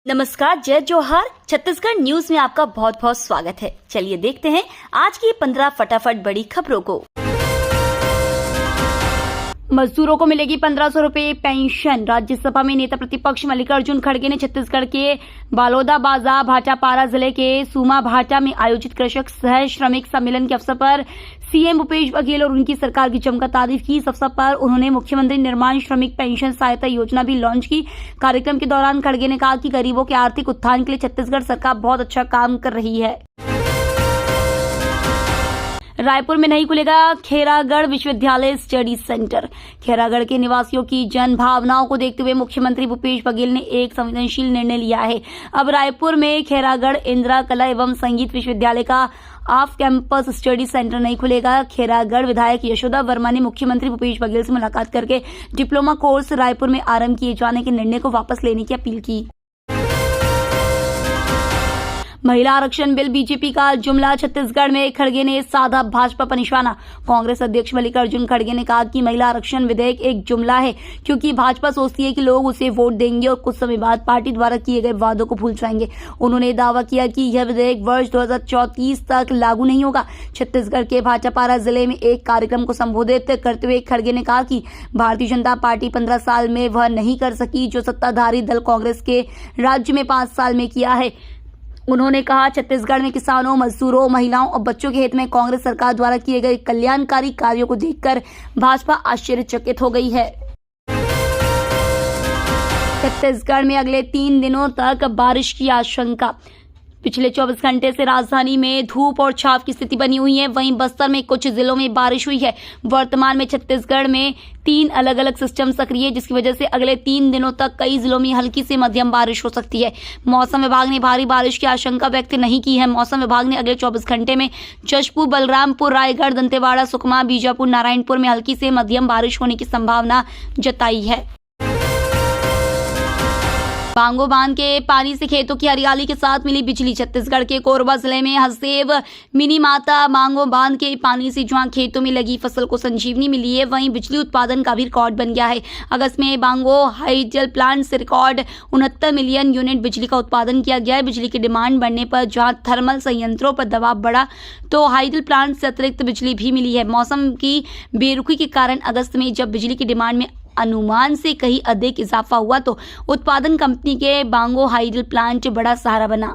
नमस्कार, जय जोहार। छत्तीसगढ़ न्यूज में आपका बहुत बहुत स्वागत है। चलिए देखते हैं आज की 15 फटाफट बड़ी खबरों को। मजदूरों को मिलेगी 1500 रुपए पेंशन। राज्यसभा में नेता प्रतिपक्ष मल्लिकार्जुन खड़गे ने छत्तीसगढ़ के बालोदाबाजार भाटापारा जिले के सूमा भाटा में आयोजित कृषक सह श्रमिक सम्मेलन के अवसर पर सीएम भूपेश बघेल और उनकी सरकार की जमकर तारीफ की। इस अवसर पर उन्होंने मुख्यमंत्री निर्माण श्रमिक पेंशन सहायता योजना भी लॉन्च की। कार्यक्रम के दौरान खड़गे ने कहा कि गरीबों के आर्थिक उत्थान के लिए छत्तीसगढ़ सरकार बहुत अच्छा काम कर रही है। रायपुर में नहीं खुलेगा खेरागढ़ विश्वविद्यालय स्टडी सेंटर। खेरागढ़ के निवासियों की जन भावनाओं को देखते हुए मुख्यमंत्री भूपेश बघेल ने एक संवेदनशील निर्णय लिया है। अब रायपुर में खेरागढ़ इंदिरा कला एवं संगीत विश्वविद्यालय का ऑफ कैंपस स्टडी सेंटर नहीं खुलेगा। खेरागढ़ विधायक यशोदा वर्मा ने मुख्यमंत्री भूपेश बघेल से मुलाकात करके डिप्लोमा कोर्स रायपुर में आरंभ किए जाने के निर्णय को वापस लेने की अपील की। महिला आरक्षण बिल बीजेपी का जुमला। छत्तीसगढ़ में खड़गे ने साधा भाजपा पर निशाना। कांग्रेस अध्यक्ष मल्लिकार्जुन खड़गे ने कहा कि महिला आरक्षण विधेयक एक जुमला है, क्योंकि भाजपा सोचती है कि लोग उसे वोट देंगे और कुछ समय बाद पार्टी द्वारा किए गए वादों को भूल जाएंगे। उन्होंने दावा किया कि यह विधेयक वर्ष 2034 तक लागू नहीं होगा। छत्तीसगढ़ के भाटापारा जिले में एक कार्यक्रम को संबोधित करते हुए खड़गे ने कहा कि भारतीय जनता पार्टी 15 साल में वह नहीं कर सकी जो सत्ताधारी दल कांग्रेस के राज्य में 5 साल में किया है। उन्होंने कहा, छत्तीसगढ़ में किसानों, मजदूरों, महिलाओं और बच्चों के हित में कांग्रेस सरकार द्वारा किए गए कल्याणकारी कार्यों को देखकर भाजपा आश्चर्यचकित हो गई है। छत्तीसगढ़ में अगले 3 दिनों तक बारिश की आशंका। पिछले 24 घंटे से राजधानी में धूप और छाव की स्थिति बनी हुई है। वहीं बस्तर में कुछ जिलों में बारिश हुई है। वर्तमान में छत्तीसगढ़ में 3 अलग अलग सिस्टम सक्रिय है, जिसकी वजह से अगले 3 दिनों तक कई जिलों में हल्की से मध्यम बारिश हो सकती है। मौसम विभाग ने भारी बारिश की आशंका व्यक्त नहीं की है। मौसम विभाग ने अगले 24 घंटे में जशपुर, बलरामपुर, रायगढ़, दंतेवाड़ा, सुकमा, बीजापुर, नारायणपुर में हल्की से मध्यम बारिश होने की संभावना जताई है। बांगो बांध के पानी से खेतों की हरियाली के साथ मिली बिजली। छत्तीसगढ़ के कोरबा जिले में हसदेव मिनी माता बांगो बांध के पानी से जहां खेतों में लगी फसल को संजीवनी मिली है, वहीं बिजली उत्पादन का भी रिकॉर्ड बन गया है। अगस्त में बांगो हाइडल प्लांट से रिकॉर्ड 69 मिलियन यूनिट बिजली का उत्पादन किया गया है। बिजली की डिमांड बढ़ने पर जहां थर्मल संयंत्रों पर दबाव बढ़ा, तो हाइडल प्लांट से अतिरिक्त बिजली भी मिली है। मौसम की बेरुखी के कारण अगस्त में जब बिजली की डिमांड में अनुमान से कहीं अधिक इजाफा हुआ, तो उत्पादन कंपनी के बांगो हाइडल प्लांट बड़ा सहारा बना।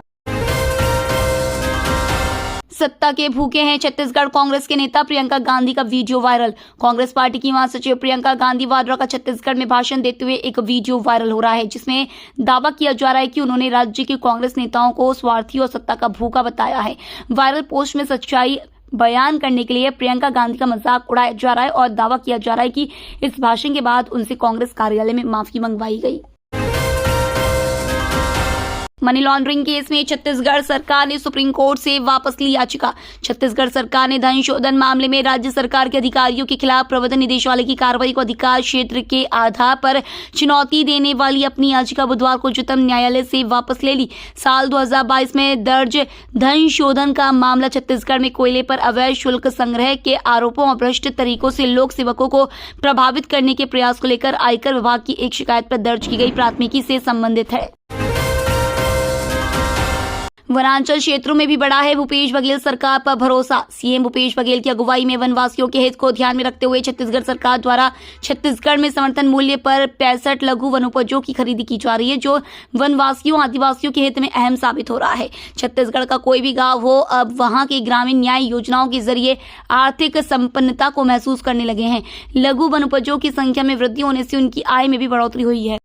सत्ता के भूखे हैं छत्तीसगढ़। कांग्रेस के नेता प्रियंका गांधी का वीडियो वायरल। कांग्रेस पार्टी की महासचिव प्रियंका गांधी वाड्रा का छत्तीसगढ़ में भाषण देते हुए एक वीडियो वायरल हो रहा है, जिसमें दावा किया जा रहा है कि उन्होंने राज्य के कांग्रेस नेताओं को स्वार्थी और सत्ता का भूखा बताया है। वायरल पोस्ट में सच्चाई बयान करने के लिए प्रियंका गांधी का मजाक उड़ाया जा रहा है और दावा किया जा रहा है कि इस भाषण के बाद उनसे कांग्रेस कार्यालय में माफी मंगवाई गई। मनी लॉन्ड्रिंग केस में छत्तीसगढ़ सरकार ने सुप्रीम कोर्ट से वापस ली याचिका। छत्तीसगढ़ सरकार ने धन शोधन मामले में राज्य सरकार के अधिकारियों के खिलाफ प्रवर्तन निदेशालय की कार्रवाई को अधिकार क्षेत्र के आधार पर चुनौती देने वाली अपनी याचिका बुधवार को उच्चतम न्यायालय से वापस ले ली। साल 2022 में दर्ज धन शोधन का मामला छत्तीसगढ़ में कोयले पर अवैध शुल्क संग्रह के आरोपों और भ्रष्ट तरीकों से लोक सेवकों को प्रभावित करने के प्रयास को लेकर आयकर विभाग की एक शिकायत पर दर्ज की गई प्राथमिकी से संबंधित है। वनांचल क्षेत्रों में भी बढ़ा है भूपेश बघेल सरकार पर भरोसा। सीएम भूपेश बघेल की अगुवाई में वनवासियों के हित को ध्यान में रखते हुए छत्तीसगढ़ सरकार द्वारा छत्तीसगढ़ में समर्थन मूल्य पर 65 लघु वनोपजों की खरीदी की जा रही है, जो वनवासियों आदिवासियों के हित में अहम साबित हो रहा है। छत्तीसगढ़ का कोई भी गांव हो, अब वहां के ग्रामीण न्याय योजनाओं के जरिए आर्थिक संपन्नता को महसूस करने लगे हैं। लघु वनोपजों की संख्या में वृद्धि होने से उनकी आय में भी बढ़ोतरी हुई है।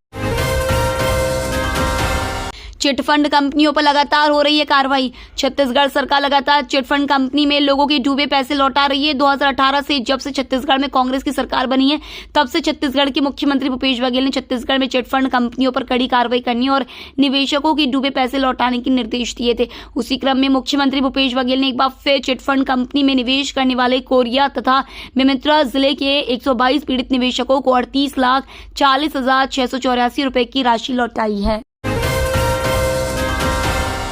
चिटफंड कंपनियों पर लगातार हो रही है कार्रवाई। छत्तीसगढ़ सरकार लगातार चिटफंड कंपनी में लोगों के डूबे पैसे लौटा रही है। 2018 से जब से छत्तीसगढ़ में कांग्रेस की सरकार बनी है, तब से छत्तीसगढ़ के मुख्यमंत्री भूपेश बघेल ने छत्तीसगढ़ में चिटफंड कंपनियों पर कड़ी कार्रवाई करने और निवेशकों के डूबे पैसे लौटाने के निर्देश दिए थे। उसी क्रम में मुख्यमंत्री भूपेश बघेल ने एक बार फिर चिटफंड कंपनी में निवेश करने वाले कोरिया तथा बेमेतरा जिले के 122 पीड़ित निवेशकों को 38,40,684 रुपए की राशि लौटाई है।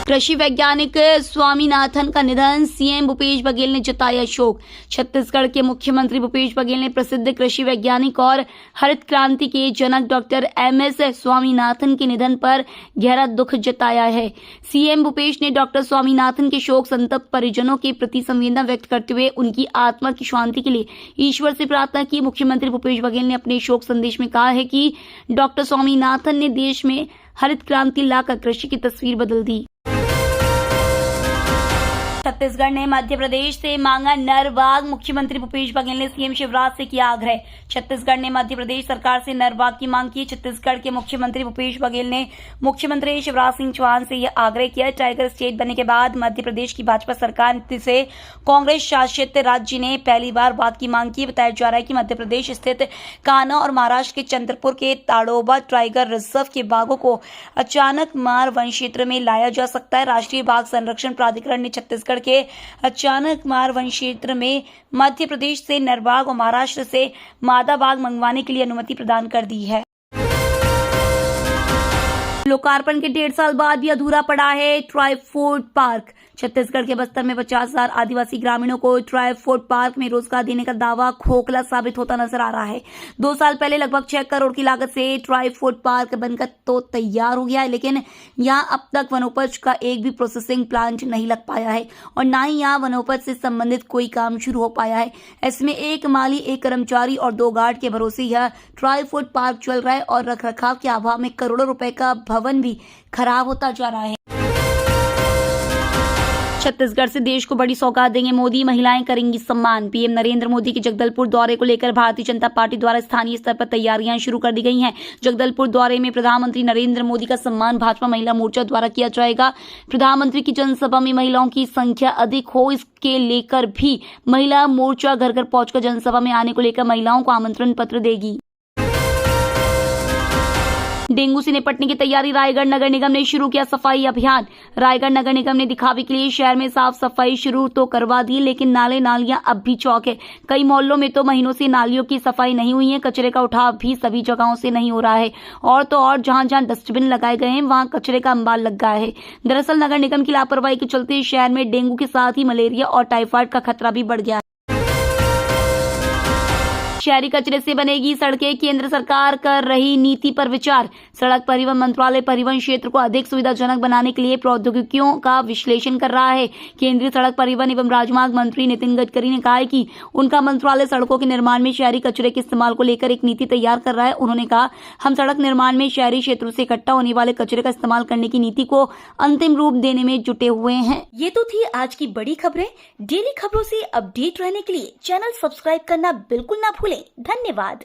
कृषि वैज्ञानिक स्वामीनाथन का निधन, सीएम भूपेश बघेल ने जताया शोक। छत्तीसगढ़ के मुख्यमंत्री भूपेश बघेल ने प्रसिद्ध कृषि वैज्ञानिक और हरित क्रांति के जनक डॉक्टर एमएस स्वामीनाथन के निधन पर गहरा दुख जताया है। सीएम भूपेश ने डॉक्टर स्वामीनाथन के शोक संतप्त परिजनों के प्रति संवेदना व्यक्त करते हुए उनकी आत्मा की शांति के लिए ईश्वर से प्रार्थना की। मुख्यमंत्री भूपेश बघेल ने अपने शोक संदेश में कहा है कि डॉक्टर स्वामीनाथन ने देश में हरित क्रांति लाकर कृषि की तस्वीर बदल दी। छत्तीसगढ़ ने मध्य प्रदेश से मांगा नर बाघ, मुख्यमंत्री भूपेश बघेल ने सीएम शिवराज से किया आग्रह। छत्तीसगढ़ ने मध्य प्रदेश सरकार से नर बाघ की मांग की। छत्तीसगढ़ के मुख्यमंत्री भूपेश बघेल ने मुख्यमंत्री शिवराज सिंह चौहान से यह आग्रह किया। टाइगर स्टेट बनने के बाद मध्य प्रदेश की भाजपा सरकार से कांग्रेस शासित राज्य ने पहली बार बाघ की मांग की। बताया जा रहा है कि मध्य प्रदेश स्थित कान्हा और महाराष्ट्र के चंद्रपुर के ताड़ोबा टाइगर रिजर्व के बाघों को अचानक मार वन क्षेत्र में लाया जा सकता है। राष्ट्रीय बाघ संरक्षण प्राधिकरण ने छत्तीसगढ़ के अचानक मार वन क्षेत्र में मध्य प्रदेश से नर बाघ और महाराष्ट्र से मादा बाघ मंगवाने के लिए अनुमति प्रदान कर दी है। लोकार्पण के 1.5 साल बाद भी अधूरा पड़ा है ट्राइफूड पार्क। छत्तीसगढ़ के बस्तर में 50,000 आदिवासी ग्रामीणों को ट्राइफूड पार्क में रोजगार देने का दावा खोखला साबित होता नजर आ रहा है। 2 साल पहले लगभग 6 करोड़ की लागत से ट्राइफूड पार्क बनकर तो तैयार हो गया है, लेकिन यहां अब तक वनोपज का एक भी प्रोसेसिंग प्लांट नहीं लग पाया है और न ही यहां वनोपज से संबंधित कोई काम शुरू हो पाया है। इसमें एक माली, एक कर्मचारी और 2 गार्ड के भरोसे यह ट्राइफूड पार्क चल रहा है और रखरखाव के अभाव में करोड़ों रुपए का भवन भी खराब होता जा रहा है। छत्तीसगढ़ से देश को बड़ी सौगात देंगे मोदी, महिलाएं करेंगी सम्मान। पीएम नरेंद्र मोदी के जगदलपुर दौरे को लेकर भारतीय जनता पार्टी द्वारा स्थानीय स्तर पर तैयारियां शुरू कर दी गई हैं। जगदलपुर दौरे में प्रधानमंत्री नरेंद्र मोदी का सम्मान भाजपा महिला मोर्चा द्वारा किया जाएगा। प्रधानमंत्री की जनसभा में महिलाओं की संख्या अधिक हो, इसके लेकर भी महिला मोर्चा घर घर पहुंचकर जनसभा में आने को लेकर महिलाओं को आमंत्रण पत्र देगी। डेंगू से निपटने की तैयारी, रायगढ़ नगर निगम ने शुरू किया सफाई अभियान। रायगढ़ नगर निगम ने दिखावे के लिए शहर में साफ सफाई शुरू तो करवा दी, लेकिन नाले नालियां अब भी चौक है। कई मोहल्लों में तो महीनों से नालियों की सफाई नहीं हुई है। कचरे का उठाव भी सभी जगहों से नहीं हो रहा है और तो और जहां जहां डस्टबिन लगाए गए हैं वहां कचरे का अंबार लग गया है। दरअसल नगर निगम की लापरवाही के चलते शहर में डेंगू के साथ ही मलेरिया और टाइफाइड का खतरा भी बढ़ गया है। शहरी कचरे से बनेगी सड़कें, केंद्र सरकार कर रही नीति पर विचार। सड़क परिवहन मंत्रालय परिवहन क्षेत्र को अधिक सुविधाजनक बनाने के लिए प्रौद्योगिकियों का विश्लेषण कर रहा है। केंद्रीय सड़क परिवहन एवं राजमार्ग मंत्री नितिन गडकरी ने कहा है कि उनका मंत्रालय सड़कों के निर्माण में शहरी कचरे के इस्तेमाल को लेकर एक नीति तैयार कर रहा है। उन्होंने कहा, हम सड़क निर्माण में शहरी क्षेत्रों से इकट्ठा होने वाले कचरे का इस्तेमाल करने की नीति को अंतिम रूप देने में जुटे हुए हैं। ये तो थी आज की बड़ी खबरें। डेली खबरों से अपडेट रहने के लिए चैनल सब्सक्राइब करना बिल्कुल ना भूलें। धन्यवाद।